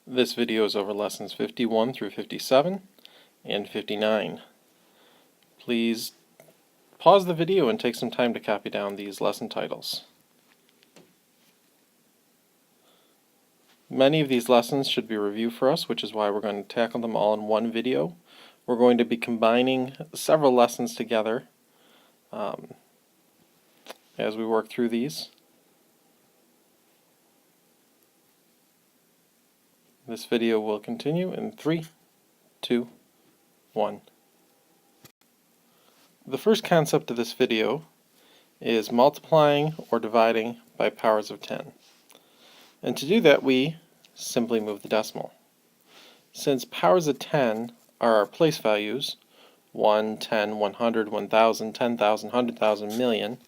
This video is over lessons 51 through 57 and 59. Please pause the video and take some time to copy down these lesson titles. Many of these lessons should be review for us, which is why we're going to tackle them all in one video. We're going to be combining several lessons together as we work through these. This video will continue in 3, 2, 1. The first concept of this video is multiplying or dividing by powers of 10. And to do that, we simply move the decimal. Since powers of 10 are our place values, 1, 10, 100, 1000, 10,000, 100,000, million,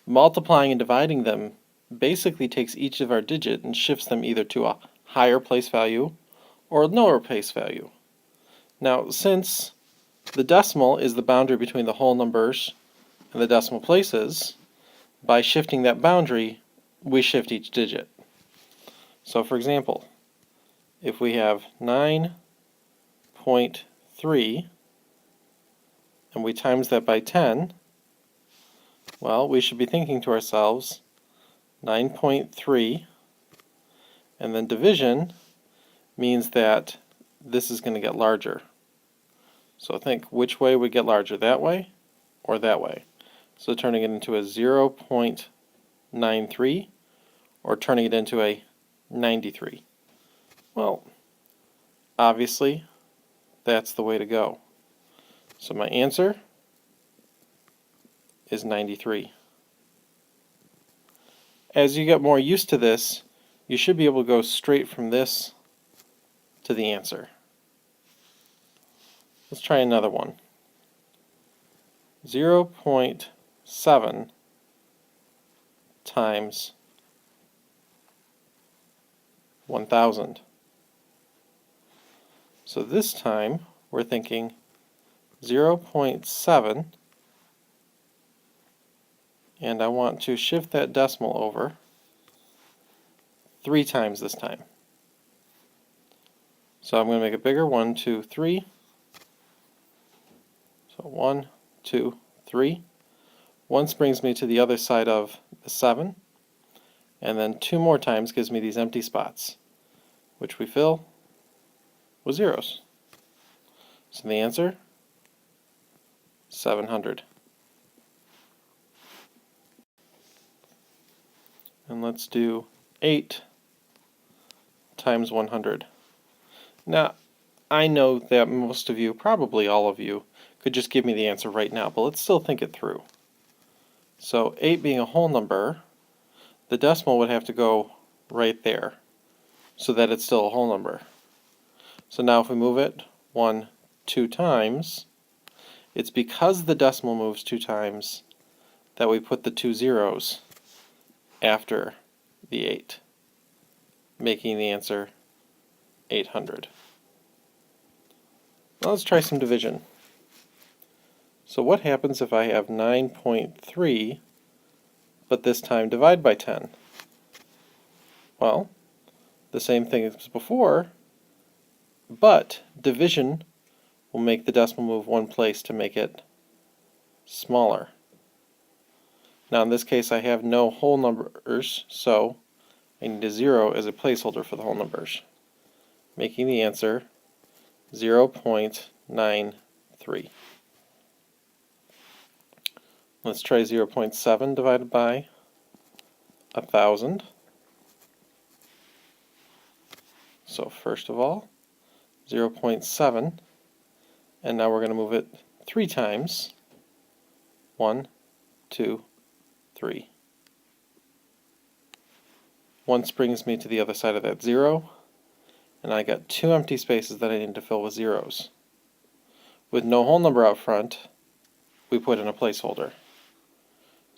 multiplying and dividing them basically takes each of our digits and shifts them either to a higher place value or a lower place value. Now, since the decimal is the boundary between the whole numbers and the decimal places, by shifting that boundary, we shift each digit. So for example, if we have 9.3 and we times that by 10, well, we should be thinking to ourselves 9.3, and then division means that this is going to get larger. So think which way would get larger, that way or that way. So turning it into a 0.93 or turning it into a 93. Well, obviously that's the way to go. So my answer is 93. As you get more used to this, you should be able to go straight from this to the answer. Let's try another one. 0.7 times 1000. So this time we're thinking 0.7, and I want to shift that decimal over 3 times this time. So I'm going to make it bigger, 1, 2, 3. So 1, 2, 3. Once brings me to the other side of the 7, and then 2 more times gives me these empty spots, which we fill with zeros. So the answer, 700. And let's do 8 times 100. Now, I know that most of you, probably all of you, could just give me the answer right now, but let's still think it through. So 8 being a whole number, the decimal would have to go right there so that it's still a whole number. So now if we move it 1, 2 times, it's because the decimal moves 2 times that we put the 2 zeros after the 8, making the answer 800. Now let's try some division. So what happens if I have 9.3, but this time divide by 10? Well, the same thing as before, but division will make the decimal move 1 place to make it smaller. Now in this case I have no whole numbers, so I need a 0 as a placeholder for the whole numbers, making the answer 0.93. Let's try 0.7 divided by 1000. So first of all, 0.7, and now we're going to move it 3 times. 1, 2, 3. Once brings me to the other side of that 0, and I got 2 empty spaces that I need to fill with zeros. With no whole number out front, we put in a placeholder.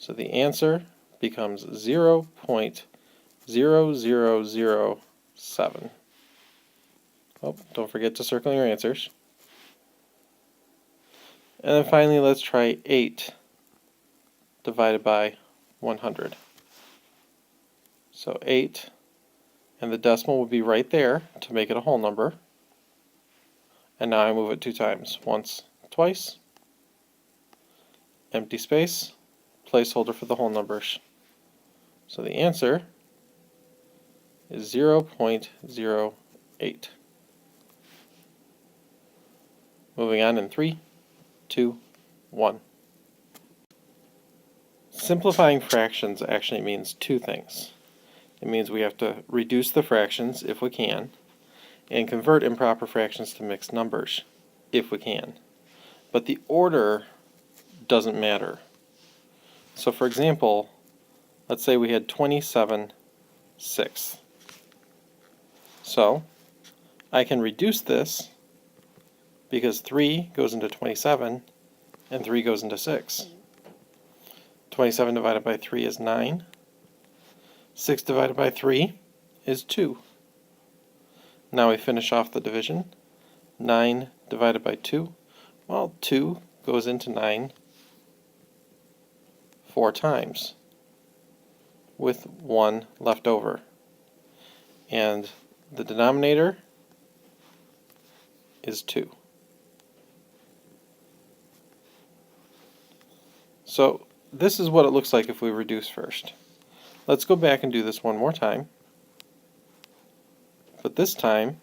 So the answer becomes 0.0007. Oh, don't forget to circle your answers. And then finally, let's try 8 divided by 100. So 8 and the decimal would be right there to make it a whole number. And now I move it 2 times. Once, twice, empty space, placeholder for the whole numbers. So the answer is 0.08. Moving on in 3, 2, 1. Simplifying fractions actually means two things. It means we have to reduce the fractions if we can, and convert improper fractions to mixed numbers if we can. But the order doesn't matter. So for example, let's say we had 27/6. So I can reduce this because 3 goes into 27 and 3 goes into 6. 27 divided by 3 is 9. 6 divided by 3 is 2. Now we finish off the division. 9 divided by 2. Well, 2 goes into 9 4 times, with 1 left over. And the denominator is 2. So this is what it looks like if we reduce first. Let's go back and do this one more time. But this time,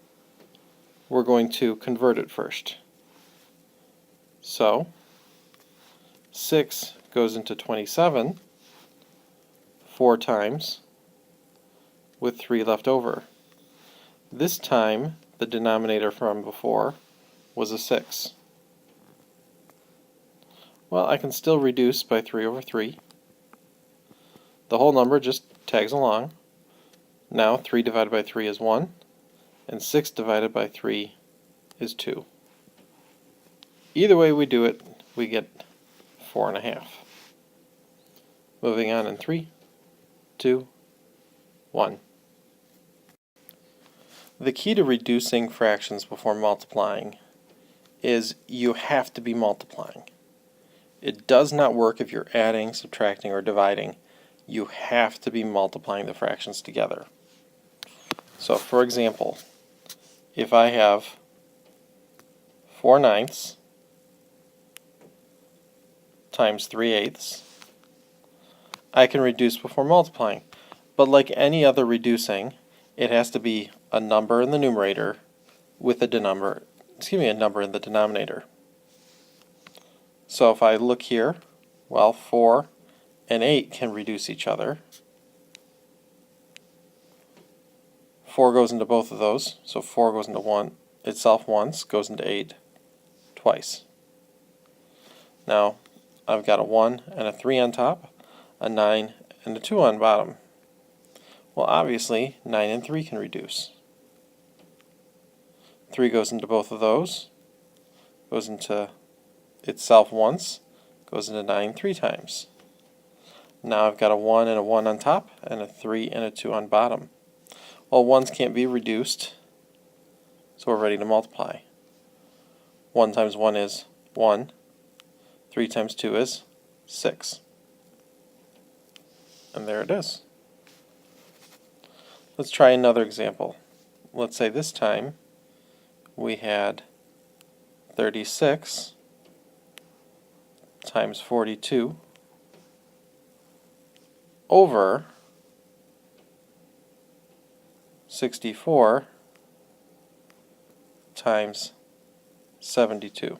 we're going to convert it first. So 6 goes into 27 4 times, with 3 left over. This time, the denominator from before was a 6. Well, I can still reduce by 3 over 3. The whole number just tags along. Now 3 divided by 3 is 1, and 6 divided by 3 is 2. Either way we do it, we get 4.5. Moving on in 3, 2, 1. The key to reducing fractions before multiplying is you have to be multiplying. It does not work if you're adding, subtracting, or dividing. You have to be multiplying the fractions together. So for example, if I have 4/9 times 3/8, I can reduce before multiplying. But like any other reducing, it has to be a number in the numerator with a number in the denominator. So if I look here, well, 4 and 8 can reduce each other. 4 goes into both of those, so 4 goes into itself once, goes into 8 twice. Now I've got a 1 and a 3 on top, a 9 and a 2 on bottom. Well, obviously 9 and 3 can reduce. 3 goes into both of those, goes into itself once, goes into 9 3 times. Now I've got a 1 and a 1 on top, and a 3 and a 2 on bottom. Well, 1s can't be reduced, so we're ready to multiply. 1 times 1 is 1. 3 times 2 is 6. And there it is. Let's try another example. Let's say this time we had 36 times 42 over 64 times 72.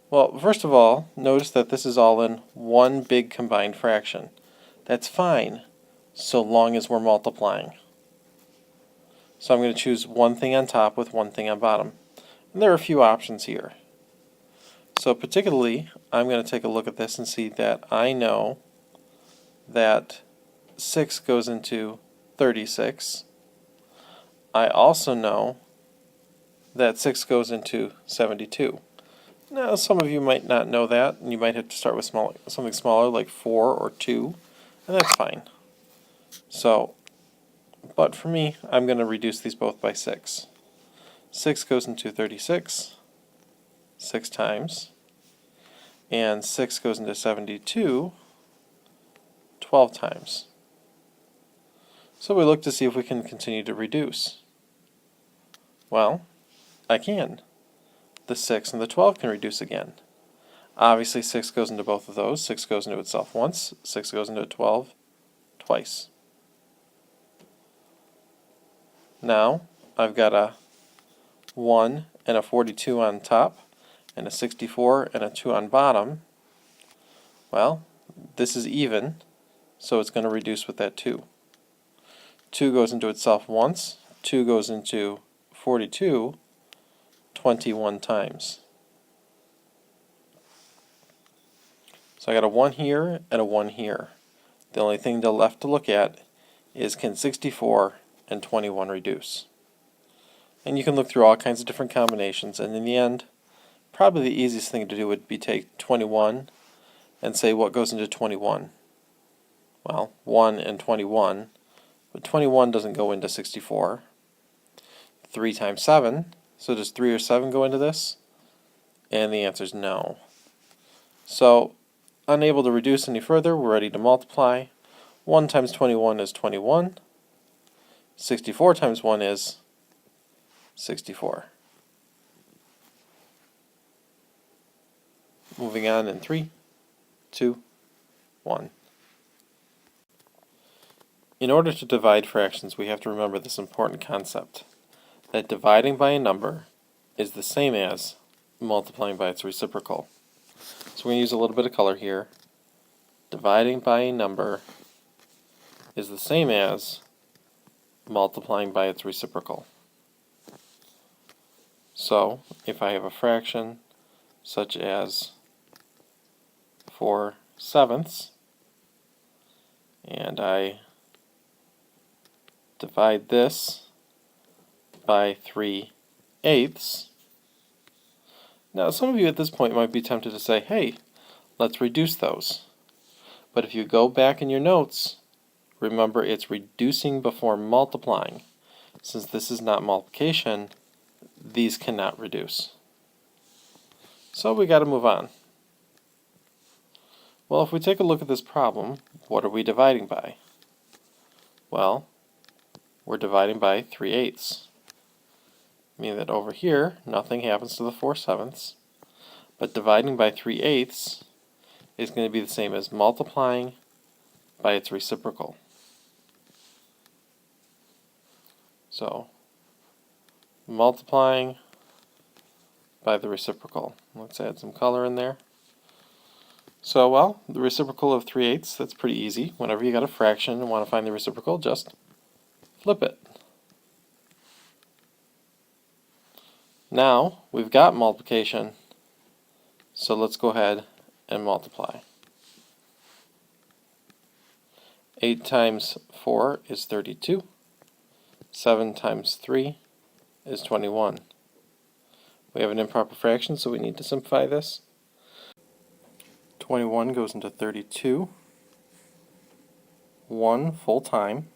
Well, first of all, notice that this is all in one big combined fraction. That's fine, so long as we're multiplying. So I'm going to choose one thing on top with one thing on bottom. And there are a few options here. So particularly, I'm going to take a look at this and see that I know that 6 goes into 36. I also know that 6 goes into 72. Now, some of you might not know that, and you might have to start with something smaller like 4 or 2, and that's fine. So, but for me, I'm going to reduce these both by 6. 6 goes into 36 6 times, and 6 goes into 72 12 times. So we look to see if we can continue to reduce. Well, I can. The 6 and the 12 can reduce again. Obviously 6 goes into both of those. 6 goes into itself once. 6 goes into 12 twice. Now I've got a 1 and a 42 on top and a 64 and a 2 on bottom. Well, this is even, so it's going to reduce with that 2. 2 goes into itself once. 2 goes into 42 21 times. So I got a 1 here and a 1 here. The only thing left to look at is, can 64 and 21 reduce? And you can look through all kinds of different combinations, and in the end, probably the easiest thing to do would be take 21 and say what goes into 21. Well, 1 and 21, but 21 doesn't go into 64. 3 times 7, so does 3 or 7 go into this? And the answer is no. So, unable to reduce any further, we're ready to multiply. 1 times 21 is 21. 64 times 1 is 64. Moving on in 3, 2, 1. In order to divide fractions, we have to remember this important concept, that dividing by a number is the same as multiplying by its reciprocal. So we're going to use a little bit of color here. Dividing by a number is the same as multiplying by its reciprocal. So if I have a fraction such as 4/7 and I divide this by 3/8. Now some of you at this point might be tempted to say, hey, let's reduce those. But if you go back in your notes, remember it's reducing before multiplying. Since this is not multiplication, these cannot reduce. So we got to move on. Well, if we take a look at this problem, what are we dividing by? Well, we're dividing by 3/8. Meaning that over here, nothing happens to the 4/7, but dividing by 3/8 is going to be the same as multiplying by its reciprocal. So, multiplying by the reciprocal. Let's add some color in there. So, well, the reciprocal of 3/8, that's pretty easy. Whenever you got a fraction and want to find the reciprocal, just flip it. Now, we've got multiplication, so let's go ahead and multiply. 8 times 4 is 32. 7 times 3 is 21. We have an improper fraction, so we need to simplify this. 21 goes into 32 one full time,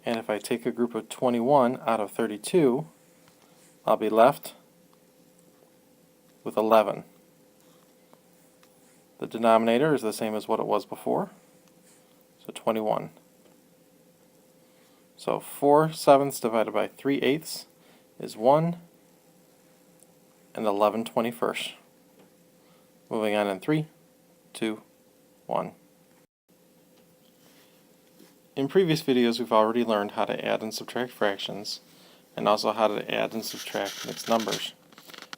and if I take a group of 21 out of 32, I'll be left with 11. The denominator is the same as what it was before, so 21. So 4/7 divided by 3/8 is 1, and 11/21. Moving on in 3, 2, 1. In previous videos we've already learned how to add and subtract fractions, and also how to add and subtract mixed numbers.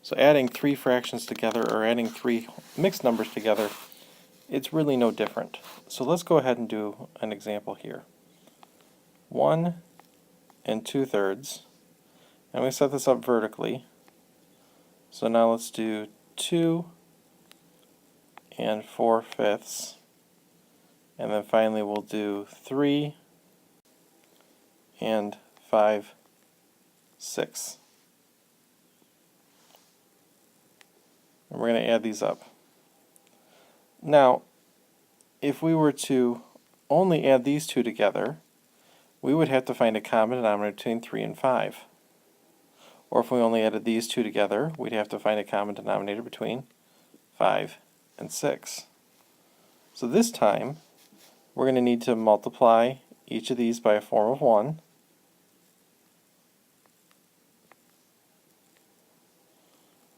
So adding 3 fractions together or adding 3 mixed numbers together, it's really no different. So let's go ahead and do an example here. 1 2/3, and we set this up vertically. So now let's do 2 4/5, and then finally we'll do 3 5/6. And we're going to add these up. Now, if we were to only add these two together, we would have to find a common denominator between 3 and 5. Or if we only added these two together, we'd have to find a common denominator between 5 and 6. So this time, we're going to need to multiply each of these by a form of 1.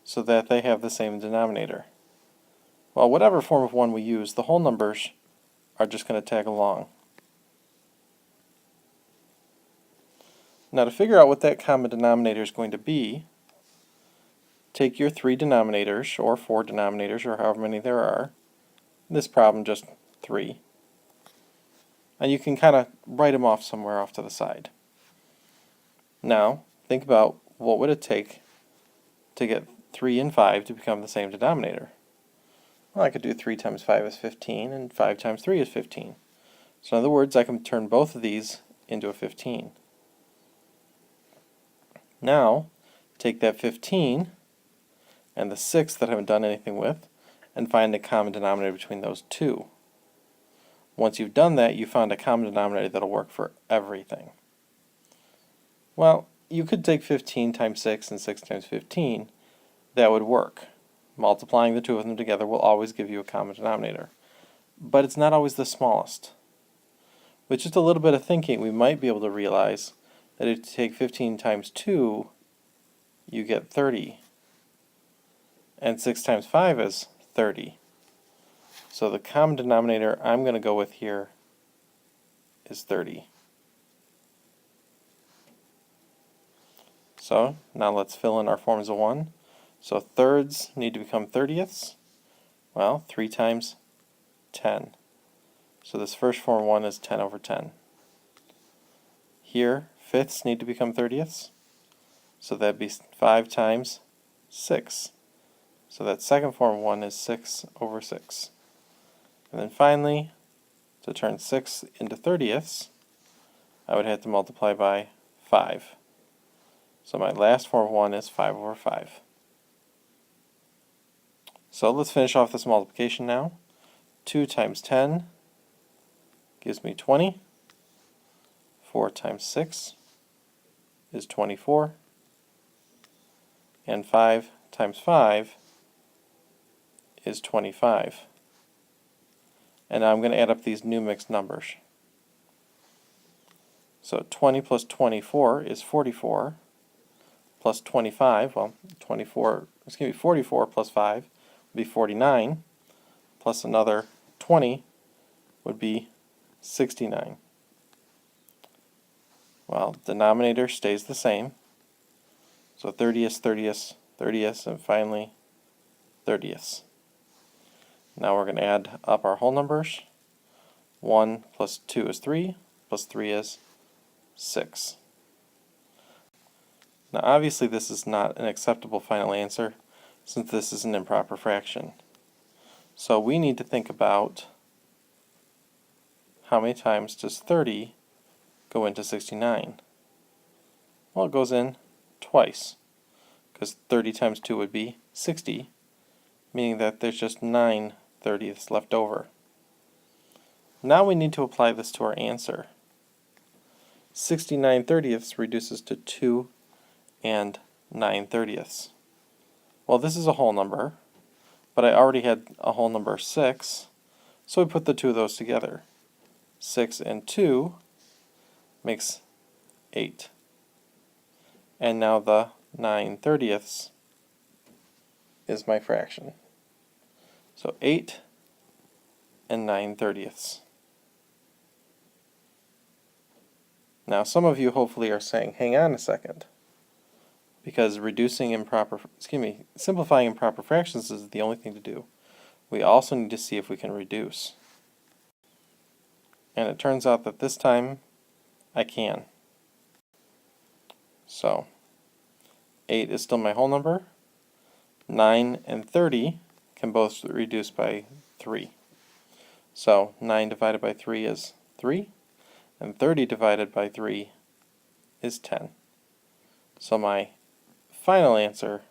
So that they have the same denominator. Well, whatever form of 1 we use, the whole numbers are just going to tag along. Now to figure out what that common denominator is going to be, take your 3 denominators, or 4 denominators, or however many there are. In this problem, just 3. And you can kind of write them off somewhere off to the side. Now, think about what would it take to get 3 and 5 to become the same denominator. Well, I could do 3 times 5 is 15, and 5 times 3 is 15. So in other words, I can turn both of these into a 15. Now, take that 15 and the 6 that I haven't done anything with, and find the common denominator between those two. Once you've done that, you found a common denominator that'll work for everything. Well, you could take 15 times 6 and 6 times 15. That would work. Multiplying the two of them together will always give you a common denominator. But it's not always the smallest. With just a little bit of thinking, we might be able to realize that if you take 15 times 2, you get 30. And 6 times 5 is 30. So the common denominator I'm going to go with here is 30. So now let's fill in our forms of 1. So thirds need to become 30ths. Well, 3 times 10. So this first form of 1 is 10 over 10. Here, fifths need to become 30ths. So that'd be 5 times 6. So that second form of 1 is 6 over 6. And then finally, to turn 6 into 30ths, I would have to multiply by 5. So my last form of 1 is 5 over 5. So let's finish off this multiplication now. 2 times 10 gives me 20. 4 times 6 is 24. And 5 times 5 is 25. And now I'm going to add up these new mixed numbers. So 20 plus 24 is 44. Plus 25, well, 44 plus 5 would be 49. Plus another 20 would be 69. Well, denominator stays the same. So 30ths, 30ths, 30ths, and finally 30ths. Now we're going to add up our whole numbers. 1 plus 2 is 3, plus 3 is 6. Now obviously this is not an acceptable final answer since this is an improper fraction. So we need to think about how many times does 30 go into 69? Well, it goes in twice, because 30 times 2 would be 60, meaning that there's just 9 30ths left over. Now we need to apply this to our answer. 69 30ths reduces to 2 and 9 30ths. Well, this is a whole number, but I already had a whole number 6, so we put the two of those together. 6 and 2 makes 8. And now the 9 30ths is my fraction. So 8 and 9 30ths. Now some of you hopefully are saying, hang on a second, because simplifying improper fractions is the only thing to do. We also need to see if we can reduce. And it turns out that this time I can. So 8 is still my whole number. 9 and 30 can both reduce by 3. So 9 divided by 3 is 3, and 30 divided by 3 is 10. So my final answer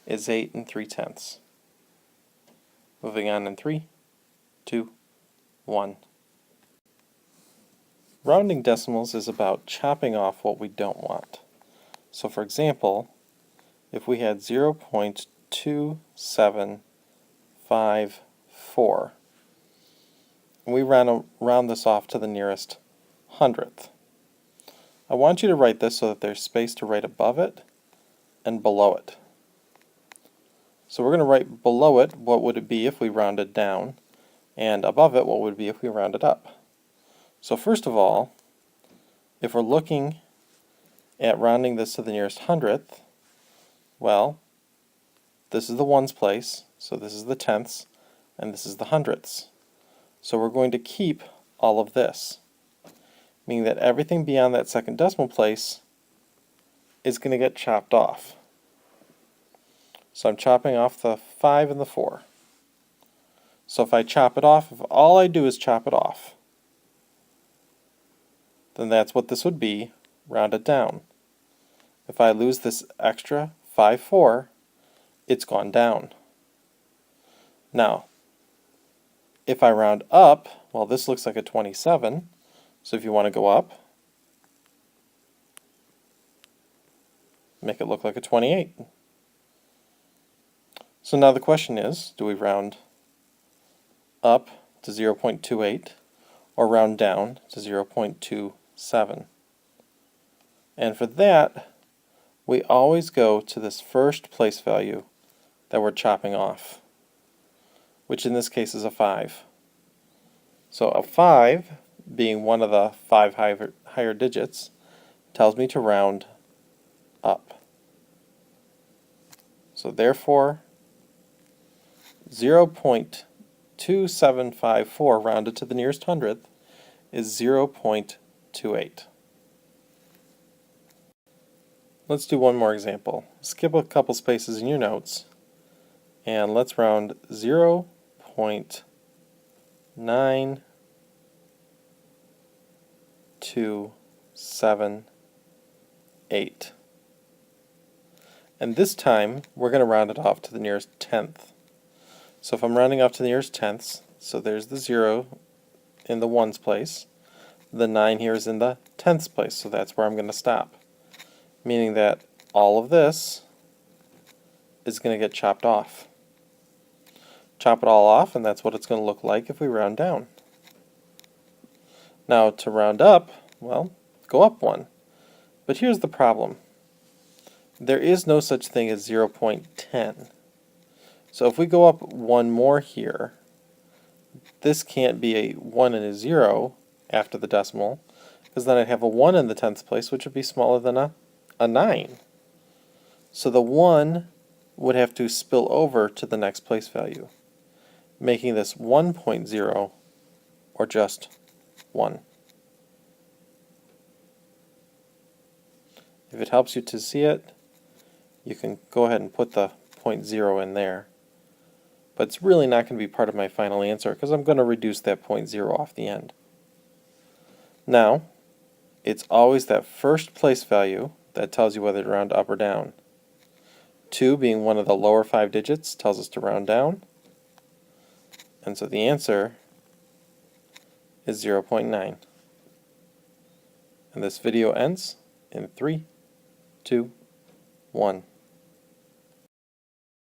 is 8 3/10. Moving on in 3, 2, 1. Rounding decimals is about chopping off what we don't want. So for example, if we had 0.2754, and we round this off to the nearest hundredth. I want you to write this so that there's space to write above it and below it. So we're going to write below it what would it be if we rounded down, and above it what would it be if we rounded up. So first of all, if we're looking at rounding this to the nearest hundredth, well, this is the ones place, so this is the tenths, and this is the hundredths. So we're going to keep all of this, meaning that everything beyond that second decimal place is going to get chopped off. So I'm chopping off the 5 and the 4. So if I chop it off, if all I do is chop it off, then that's what this would be, rounded down. If I lose this extra 5, 4, it's gone down. Now, if I round up, well, this looks like a 27, so if you want to go up, make it look like a 28. So now the question is, do we round up to 0.28 or round down to 0.27? And for that, we always go to this first place value that we're chopping off, which in this case is a 5. So a 5, being one of the 5 higher digits, tells me to round up. So therefore, 0.2754 rounded to the nearest hundredth is 0.28. Let's do one more example. Skip a couple spaces in your notes and let's round 0.9278. And this time we're going to round it off to the nearest tenth. So if I'm rounding off to the nearest tenths, so there's the 0 in the ones place, the 9 here is in the tenths place, so that's where I'm going to stop. Meaning that all of this is going to get chopped off. Chop it all off, and that's what it's going to look like if we round down. Now to round up, well, go up 1. But here's the problem. There is no such thing as 0.10. So if we go up 1 more here, this can't be a 1 and a 0 after the decimal, because then I'd have a 1 in the tenths place, which would be smaller than a 9. So the 1 would have to spill over to the next place value, making this 1.0 or just 1. If it helps you to see it, you can go ahead and put the 0.0 in there. But it's really not going to be part of my final answer because I'm going to reduce that 0.0 off the end. Now, it's always that first place value that tells you whether to round up or down. 2 being one of the lower 5 digits tells us to round down. And so the answer is 0.9. And this video ends in 3, 2, 1.